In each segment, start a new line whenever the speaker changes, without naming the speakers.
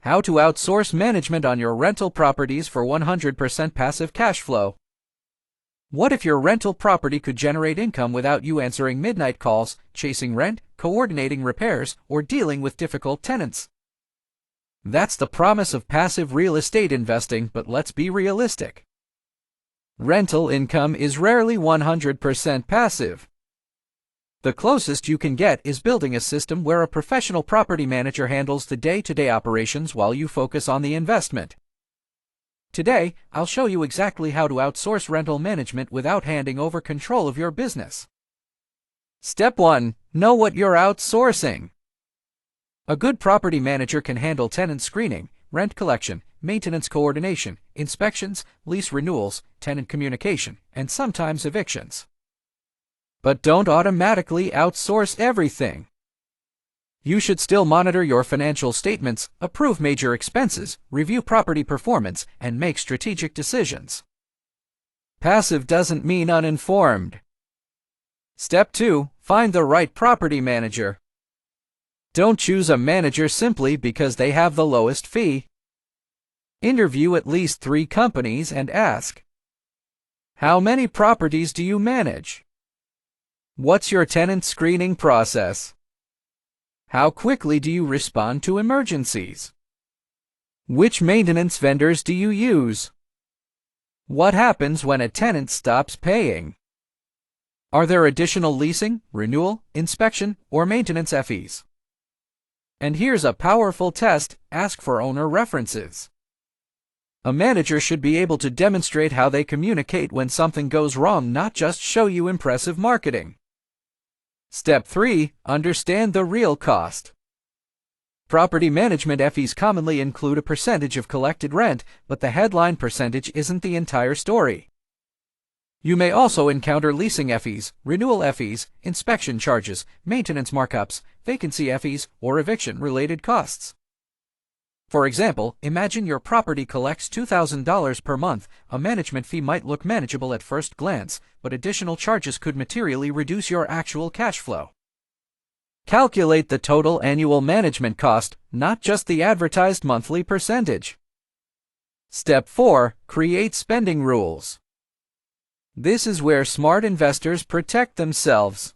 How to outsource management on your rental properties for 100% passive cash flow. What if your rental property could generate income without you answering midnight calls, chasing rent, coordinating repairs, or dealing with difficult tenants? That's the promise of passive real estate investing, but let's be realistic. Rental income is rarely 100% passive. The closest you can get is building a system where a professional property manager handles the day-to-day operations while you focus on the investment. Today, I'll show you exactly how to outsource rental management without handing over control of your business. Step 1. Know what you're outsourcing. A good property manager can handle tenant screening, rent collection, maintenance coordination, inspections, lease renewals, tenant communication, and sometimes evictions. But don't automatically outsource everything. You should still monitor your financial statements, approve major expenses, review property performance, and make strategic decisions. Passive doesn't mean uninformed. Step 2. Find the right property manager. Don't choose a manager simply because they have the lowest fee. Interview at least 3 companies and ask, how many properties do you manage? What's your tenant screening process? How quickly do you respond to emergencies? Which maintenance vendors do you use? What happens when a tenant stops paying? Are there additional leasing, renewal, inspection, or maintenance fees? And here's a powerful test: ask for owner references. A manager should be able to demonstrate how they communicate when something goes wrong, not just show you impressive marketing. Step 3. Understand the real cost. Property management fees commonly include a percentage of collected rent, but the headline percentage isn't the entire story. You may also encounter leasing fees, renewal fees, inspection charges, maintenance markups, vacancy fees, or eviction-related costs. For example, imagine your property collects $2,000 per month. A management fee might look manageable at first glance, but additional charges could materially reduce your actual cash flow. Calculate the total annual management cost, not just the advertised monthly percentage. Step 4. Create spending rules. This is where smart investors protect themselves.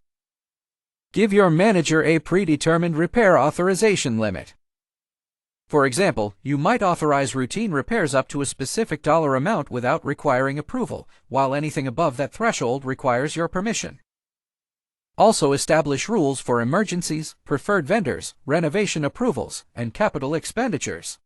Give your manager a predetermined repair authorization limit. For example, you might authorize routine repairs up to a specific dollar amount without requiring approval, while anything above that threshold requires your permission. Also establish rules for emergencies, preferred vendors, renovation approvals, and capital expenditures.